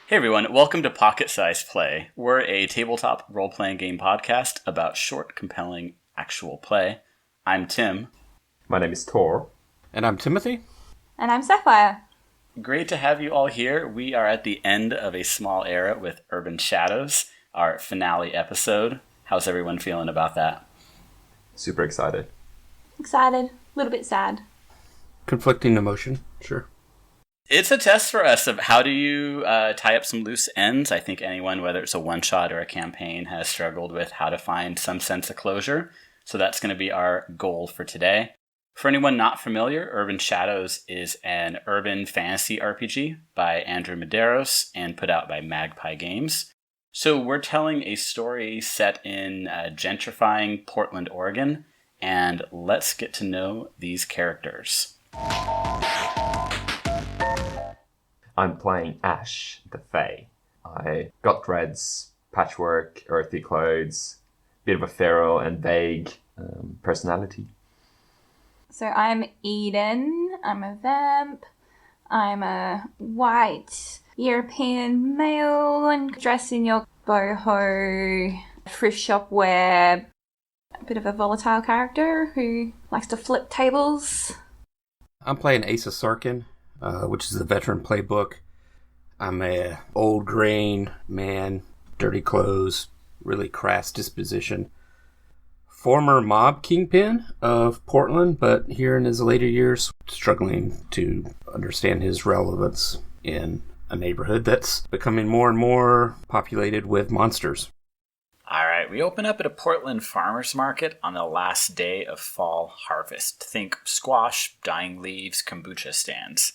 Hey everyone, welcome to Pocket Size Play. We're a tabletop role-playing game podcast about short, compelling, actual play. I'm Tim. My name is Tor. And I'm Timothy. And I'm Sapphire. Great to have you all here. We are at the end of a small era with Urban Shadows, our finale episode. How's everyone feeling about that? Super excited. Excited. A little bit sad. Conflicting emotion, sure. It's a test for us of how do you tie up some loose ends. I think anyone, whether it's a one-shot or a campaign, has struggled with how to find some sense of closure. So that's going to be our goal for today. For anyone not familiar, Urban Shadows is an urban fantasy RPG by Andrew Medeiros and put out by Magpie Games. So we're telling a story set in gentrifying Portland, Oregon, and let's get to know these characters. I'm playing Ash, the Fae. I got dreads, patchwork, earthy clothes, bit of a feral and vague personality. So I'm Eden. I'm a vamp. I'm a white European male and dressed in your boho thrift shop wear. A bit of a volatile character who likes to flip tables. I'm playing Asa Sarkin, which is the veteran playbook. I'm a old grain man, dirty clothes, really crass disposition. Former mob kingpin of Portland, but here in his later years, struggling to understand his relevance in a neighborhood that's becoming more and more populated with monsters. All right, we open up at a Portland farmer's market on the last day of fall harvest. Think squash, dying leaves, kombucha stands.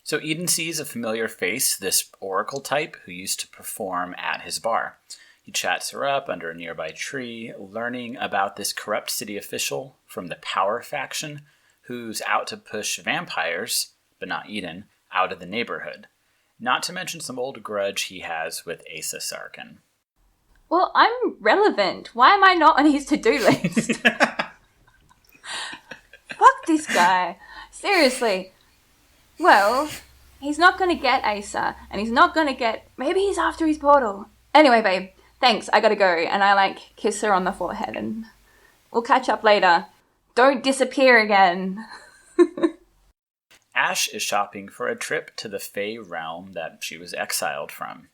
So Eden sees a familiar face, this oracle type who used to perform at his bar. He chats her up under a nearby tree, learning about this corrupt city official from the Power faction who's out to push vampires, but not Eden, out of the neighborhood. Not to mention some old grudge he has with Asa Sarkin. Well, I'm relevant. Why am I not on his to-do list? Fuck this guy. Seriously. Well, he's not going to get Asa, and he's not going to get... Maybe he's after his portal. Anyway, babe, thanks, I gotta go. And I, kiss her on the forehead, and we'll catch up later. Don't disappear again. Ash is shopping for a trip to the Fae realm that she was exiled from.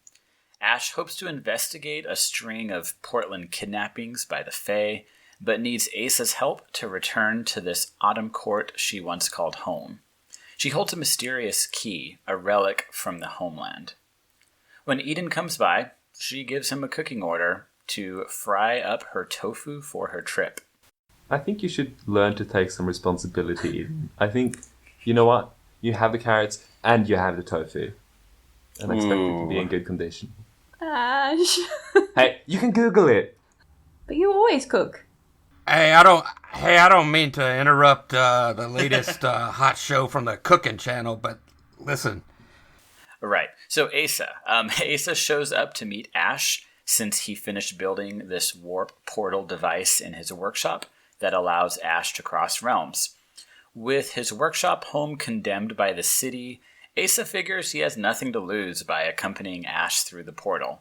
Ash hopes to investigate a string of Portland kidnappings by the Fae, but needs Asa's help to return to this Autumn Court she once called home. She holds a mysterious key, a relic from the homeland. When Eden comes by, she gives him a cooking order to fry up her tofu for her trip. I think you should learn to take some responsibility. I think, you know what? You have the carrots and you have the tofu. And I expect it to be in good condition. Ash. Hey, you can Google it. But you always cook. Hey, I don't mean to interrupt the latest hot show from the cooking channel, but listen. Right. So Asa. Asa shows up to meet Ash since he finished building this warp portal device in his workshop that allows Ash to cross realms. With his workshop home condemned by the city, Asa figures he has nothing to lose by accompanying Ash through the portal.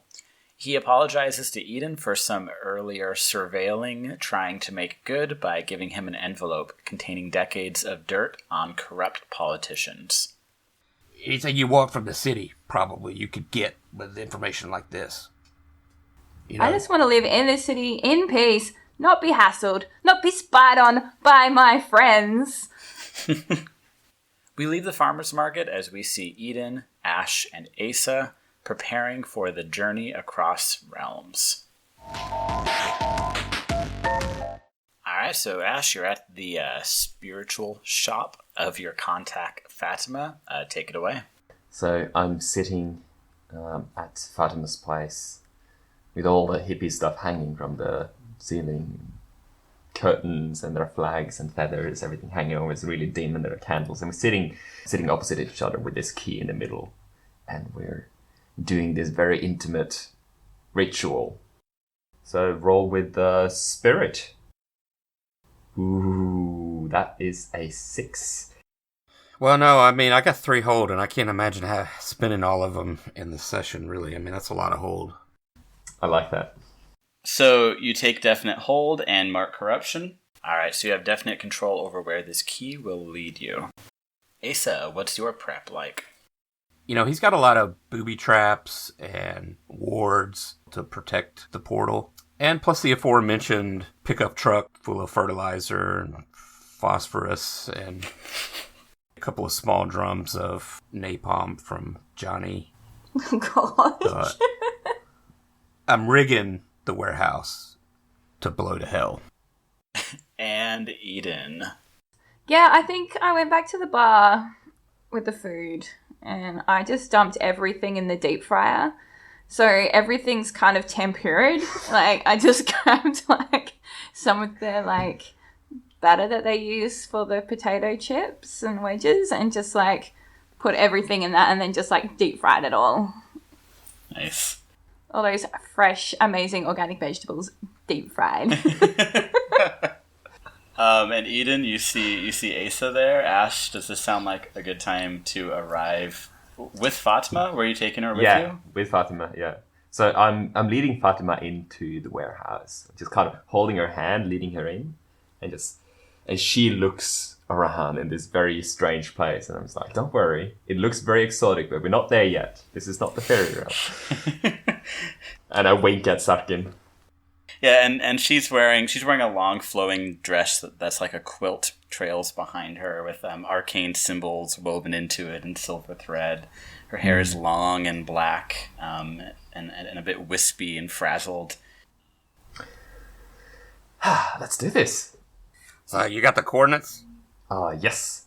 He apologizes to Eden for some earlier surveilling, trying to make good by giving him an envelope containing decades of dirt on corrupt politicians. Anything you want from the city, probably, you could get with information like this. You know? I just want to live in the city in peace, not be hassled, not be spied on by my friends. We leave the farmer's market as we see Eden, Ash, and Asa preparing for the journey across realms. Alright, so Ash, you're at the spiritual shop of your contact Fatima. Take it away. So I'm sitting at Fatima's place with all the hippie stuff hanging from the ceiling. Curtains, and there are flags and feathers, everything hanging over. It's really dim, and there are candles. And we're sitting opposite each other with this key in the middle. And we're doing this very intimate ritual. So roll with the spirit. Ooh, that is a 6. Well, no, I mean, I got 3 hold, and I can't imagine spending all of them in the session, really. I mean, that's a lot of hold. I like that. So you take definite hold and mark corruption. Alright, so you have definite control over where this key will lead you. Asa, what's your prep like? You know, he's got a lot of booby traps and wards to protect the portal. And plus the aforementioned pickup truck full of fertilizer and phosphorus and a couple of small drums of napalm from Johnny. Oh, gosh. I'm rigging the warehouse to blow to hell. And Eden. Yeah, I think I went back to the bar with the food and I just dumped everything in the deep fryer. So everything's kind of tempered. Like, I just grabbed, like, some of the, like, batter that they use for the potato chips and wedges and just, like, put everything in that and then just, like, deep fried it all. Nice. All those fresh, amazing organic vegetables deep fried. And Eden, you see Asa there. Ash, does this sound like a good time to arrive with Fatima? Were you taking her with you? Yeah, with Fatima, yeah. So I'm leading Fatima into the warehouse, just kind of holding her hand, leading her in, and she looks around in this very strange place, and I'm just like, don't worry, it looks very exotic, but we're not there yet. This is not the fairy realm. And I wink at Sarkin. Yeah, and she's wearing a long flowing dress that's like a quilt trails behind her with arcane symbols woven into it in silver thread. Her hair is long and black, and a bit wispy and frazzled. Let's do this. So you got the coordinates? Yes.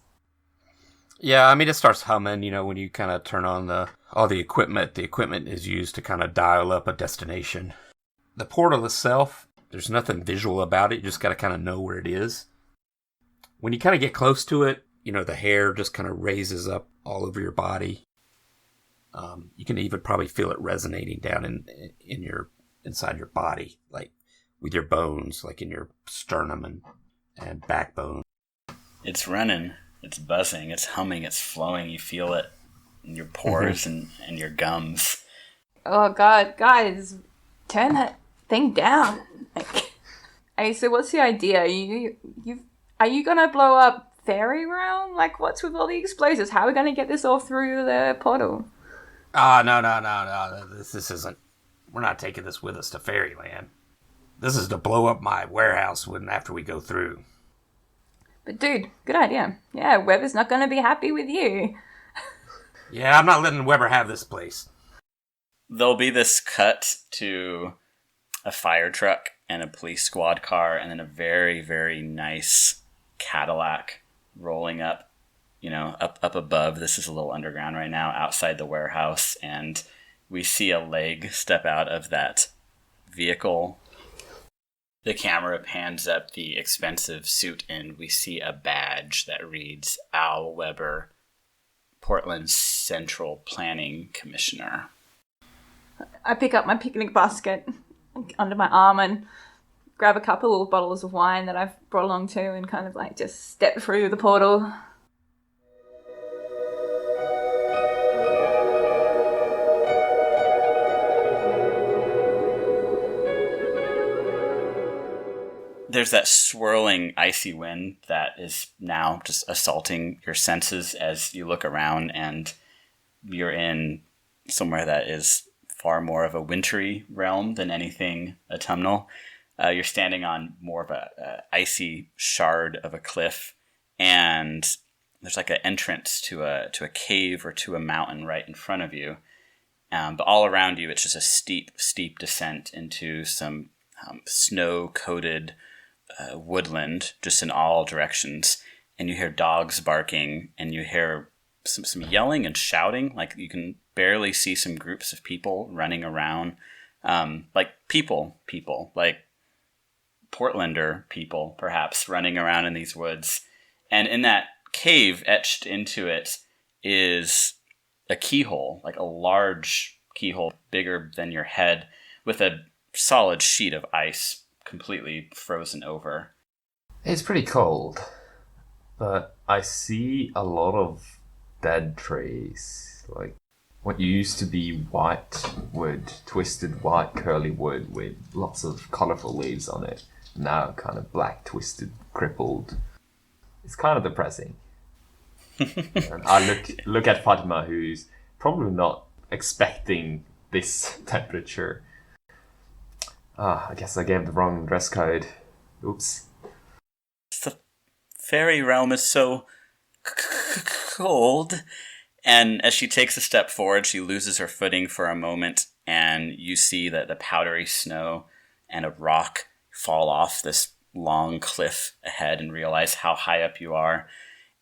Yeah, I mean, it starts humming, you know, when you kind of turn on all the equipment. The equipment is used to kind of dial up a destination. The portal itself, there's nothing visual about it. You just got to kind of know where it is. When you kind of get close to it, you know, the hair just kind of raises up all over your body. You can even probably feel it resonating down inside your body, like with your bones, like in your sternum and backbone. It's running, it's buzzing, it's humming, it's flowing. You feel it in your pores and your gums. Oh, God, guys, turn that thing down. Like, hey, so what's the idea? Are you gonna blow up Fairy Realm? Like, what's with all the explosives? How are we gonna get this all through the portal? No. This isn't. We're not taking this with us to Fairyland. This is to blow up my warehouse after we go through. But dude, good idea. Yeah, Weber's not gonna be happy with you. Yeah, I'm not letting Weber have this place. There'll be this cut to a fire truck and a police squad car and then a very, very nice Cadillac rolling up, you know, up above. This is a little underground right now, outside the warehouse, and we see a leg step out of that vehicle. The camera pans up the expensive suit and we see a badge that reads Al Weber, Portland's Central Planning Commissioner. I pick up my picnic basket under my arm and grab a couple of bottles of wine that I've brought along too and kind of like just step through the portal. There's that swirling icy wind that is now just assaulting your senses as you look around, and you're in somewhere that is far more of a wintry realm than anything autumnal. You're standing on more of a icy shard of a cliff, and there's like an entrance to a cave or to a mountain right in front of you. But all around you, it's just a steep descent into some snow-coated woodland, just in all directions. And you hear dogs barking, and you hear some yelling and shouting. Like, you can barely see some groups of people running around, like people, like Portlander people, perhaps, running around in these woods. And in that cave, etched into it, is a keyhole, like a large keyhole, bigger than your head, with a solid sheet of ice completely frozen over. It's pretty cold. But I see a lot of dead trees, like what used to be white wood, twisted white curly wood with lots of colourful leaves on it, now kind of black, twisted, crippled. It's kind of depressing. And I look at Fatima, who's probably not expecting this temperature. I guess I gave the wrong dress code. Oops. The fairy realm is so cold. And as she takes a step forward, she loses her footing for a moment, and you see that the powdery snow and a rock fall off this long cliff ahead and realize how high up you are.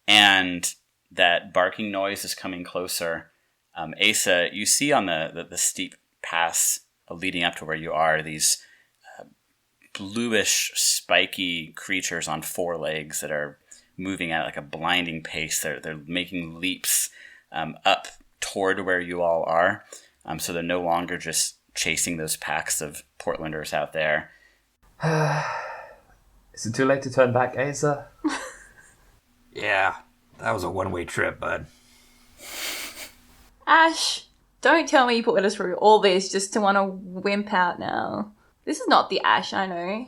And that barking noise is coming closer. Asa, you see on the steep pass leading up to where you are these bluish, spiky creatures on four legs that are moving at like a blinding pace. They're making leaps up toward where you all are. So they're no longer just chasing those packs of Portlanders out there. Is it too late to turn back, Asa? Yeah, that was a one-way trip, bud. Ash, don't tell me you put us through all this just to want to wimp out now. This is not the Ash I know.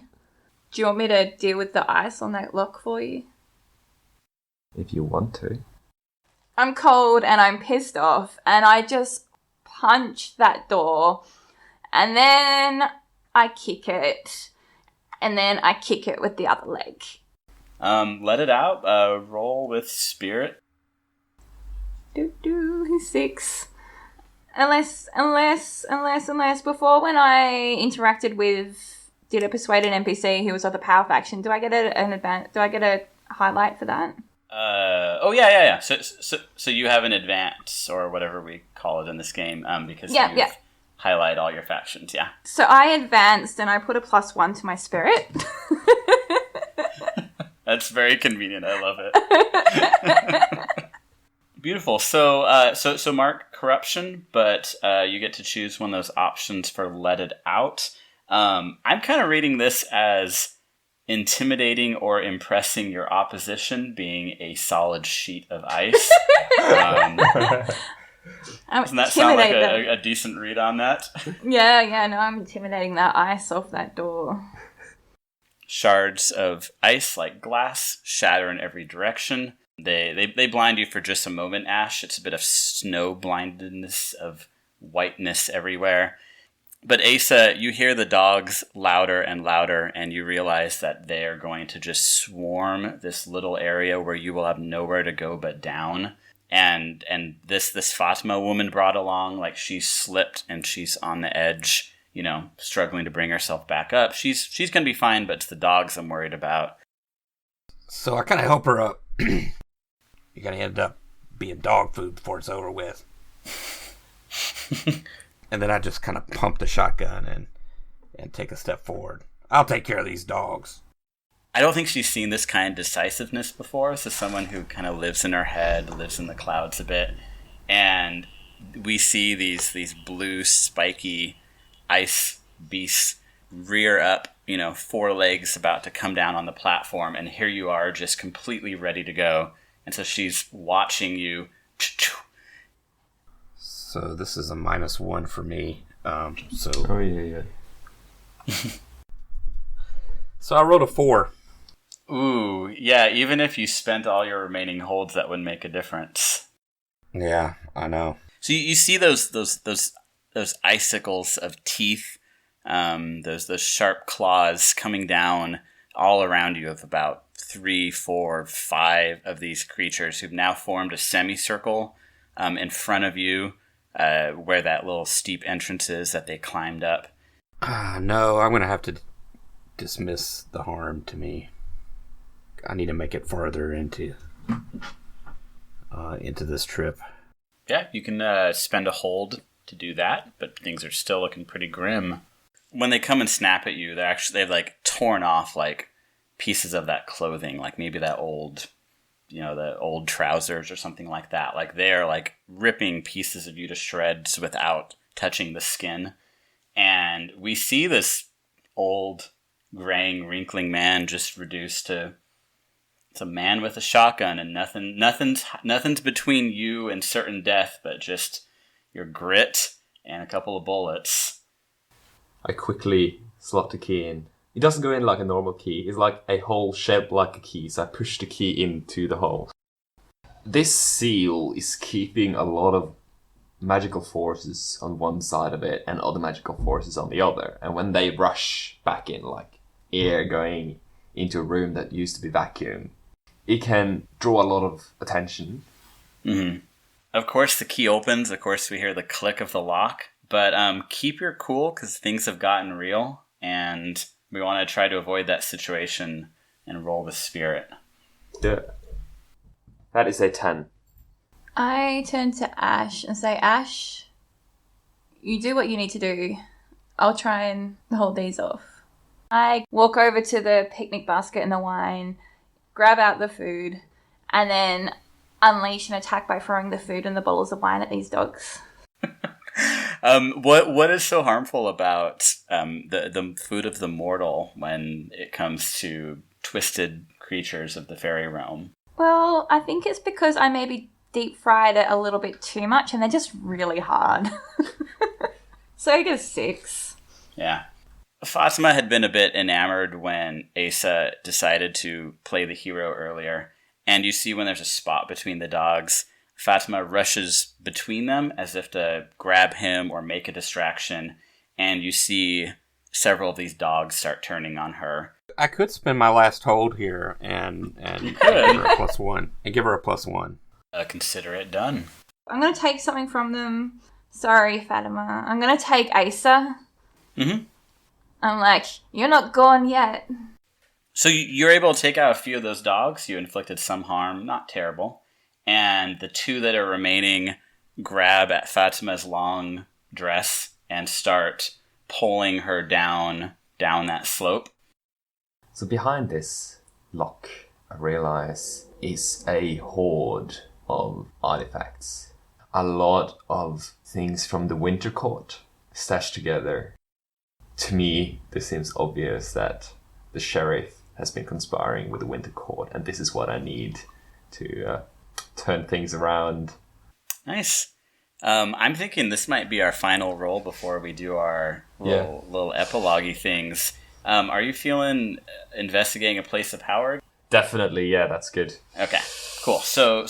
Do you want me to deal with the ice on that lock for you? If you want to. I'm cold and I'm pissed off, and I just punch that door, and then I kick it, and then I kick it with the other leg. Let it out. Roll with spirit. 6. Unless before when I interacted with, did I persuade an NPC who was of the power faction? Do I get an advance? Do I get a highlight for that? Yeah. So you have an advance or whatever we call it in this game, because you highlight all your factions. Yeah. So I advanced and I put a +1 to my spirit. That's very convenient. I love it. Beautiful. So mark corruption, but you get to choose one of those options for let it out. I'm kind of reading this as intimidating or impressing your opposition, being a solid sheet of ice. Doesn't that sound like a decent read on that? Yeah, no, I'm intimidating that ice off that door. Shards of ice, like glass, shatter in every direction. They blind you for just a moment, Ash. It's a bit of snow blindedness, of whiteness everywhere. But Asa, you hear the dogs louder and louder, and you realize that they are going to just swarm this little area where you will have nowhere to go but down. And this Fatima woman brought along, like she's slipped and she's on the edge, struggling to bring herself back up. She's going to be fine, but it's the dogs I'm worried about. So I kind of help her up. You're going to end up being dog food before it's over with. And then I just kind of pump the shotgun and take a step forward. I'll take care of these dogs. I don't think she's seen this kind of decisiveness before. So someone who kind of lives in her head, lives in the clouds a bit. And we see these blue, spiky ice beasts rear up, four legs about to come down on the platform. And here you are just completely ready to go. And so she's watching you. So this is a -1 for me. Oh, yeah. So I rolled a 4. Ooh, yeah, even if you spent all your remaining holds, that would make a difference. Yeah, I know. So you see those icicles of teeth, those sharp claws coming down all around you of about 3, 4, 5 of these creatures who've now formed a semicircle in front of you, where that little steep entrance is that they climbed up. No, I'm going to have to dismiss the harm to me. I need to make it farther into this trip. Yeah, you can spend a hold to do that, but things are still looking pretty grim. When they come and snap at you, they've like torn off like pieces of that clothing, like maybe that old, the old trousers or something like that. Like they're like ripping pieces of you to shreds without touching the skin. And we see this old, graying, wrinkling man just reduced to It's a man with a shotgun, and nothing's between you and certain death, but just your grit and a couple of bullets. I quickly slot the key in. It doesn't go in like a normal key. It's like a hole shaped like a key, so I push the key into the hole. This seal is keeping a lot of magical forces on one side of it and other magical forces on the other. And when they rush back in, like air going into a room that used to be vacuum, it can draw a lot of attention. Mm-hmm. Of course, the key opens. Of course, we hear the click of the lock. But keep your cool, because things have gotten real, and we want to try to avoid that situation and roll with spirit. Yeah. That is a 10. I turn to Ash and say, Ash, you do what you need to do. I'll try and hold these off. I walk over to the picnic basket and the wine, grab out the food, and then unleash an attack by throwing the food and the bottles of wine at these dogs. What is so harmful about the food of the mortal when it comes to twisted creatures of the fairy realm? Well, I think it's because I maybe deep fried it a little bit too much and they're just really hard. So I guess 6. Yeah. Fatima had been a bit enamored when Asa decided to play the hero earlier. And you see when there's a spot between the dogs, Fatima rushes between them as if to grab him or make a distraction. And you see several of these dogs start turning on her. I could spend my last hold here and You give could. her a +1. And give her a +1. Consider it done. I'm going to take something from them. Sorry, Fatima. I'm going to take Asa. Mm-hmm. I'm like, you're not gone yet. So you're able to take out a few of those dogs. You inflicted some harm, not terrible. And the 2 that are remaining grab at Fatima's long dress and start pulling her down that slope. So behind this lock, I realize, is a horde of artifacts. A lot of things from the Winter Court stashed together. To me, this seems obvious that the sheriff has been conspiring with the Winter Court, and this is what I need to turn things around. Nice. I'm thinking this might be our final roll before we do our little epilogue-y things. Are you feeling investigating a place of power? Definitely, yeah, that's good. Okay, cool. So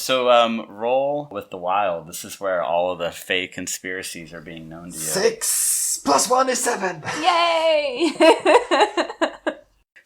roll with the wild. This is where all of the fake conspiracies are being known to you. 6 + 1 is 7. Yay!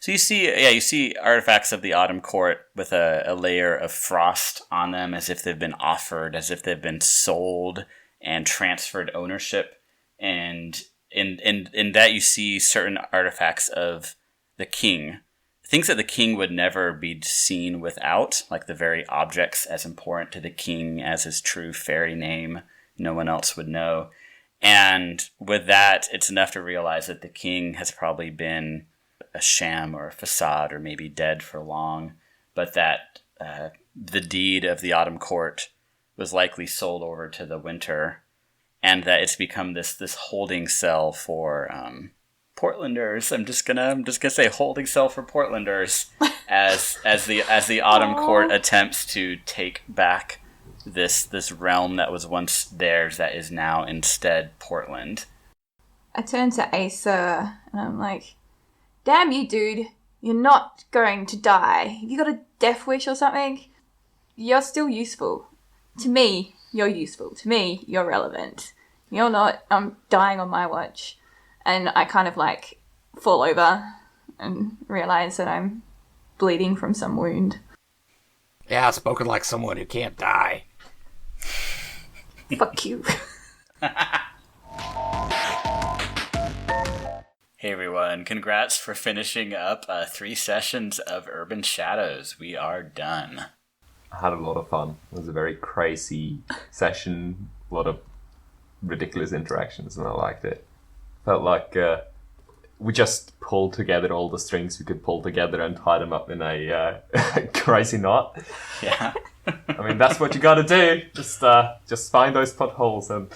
So you see artifacts of the Autumn Court with a layer of frost on them, as if they've been offered, as if they've been sold and transferred ownership. And in that you see certain artifacts of the king. Things that the king would never be seen without, like the very objects as important to the king as his true fairy name no one else would know. And with that, it's enough to realize that the king has probably been a sham or a facade or maybe dead for long, but that the deed of the Autumn Court was likely sold over to the Winter, and that it's become this holding cell for Portlanders. I'm just gonna say holding cell for Portlanders as the Autumn Court attempts to take back this realm that was once theirs that is now instead Portland. I turn to Asa and I'm like, damn you, dude. You're not going to die. Have you got a death wish or something? You're still useful. To me, you're useful. To me, you're relevant. You're not. I'm dying on my watch. And I kind of like fall over and realize that I'm bleeding from some wound. Yeah, spoken like someone who can't die. Fuck you. Hey everyone, congrats for finishing up 3 sessions of Urban Shadows. We are done. I had a lot of fun. It was a very crazy session, a lot of ridiculous interactions, and I liked it. Felt like we just pulled together all the strings we could pull together and tie them up in a crazy knot. Yeah. I mean, that's what you gotta do. Just find those potholes and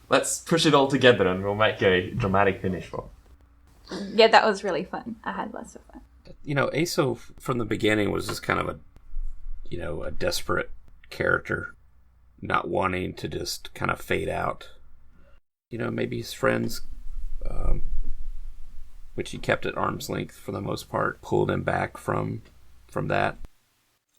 let's push it all together and we'll make a dramatic finish for it. Yeah, that was really fun. I had lots of fun. You know, Asa from the beginning was just kind of a desperate character not wanting to just kind of fade out. Maybe his friends, which he kept at arm's length for the most part, pulled him back from that.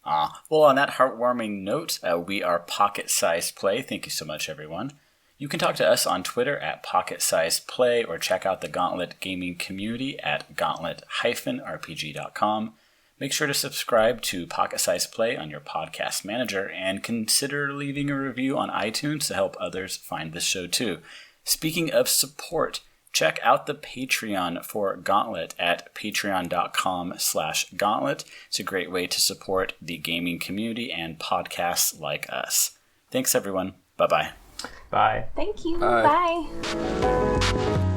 Well, on that heartwarming note, we are Pocket Size Play. Thank you so much, everyone. You can talk to us on Twitter at Pocket Size Play or check out the Gauntlet gaming community at gauntlet-rpg.com. Make sure to subscribe to Pocket Size Play on your podcast manager and consider leaving a review on iTunes to help others find the show too. Speaking of support, check out the Patreon for Gauntlet at patreon.com/gauntlet. It's a great way to support the gaming community and podcasts like us. Thanks, everyone. Bye-bye. Bye. Thank you. Bye. Bye.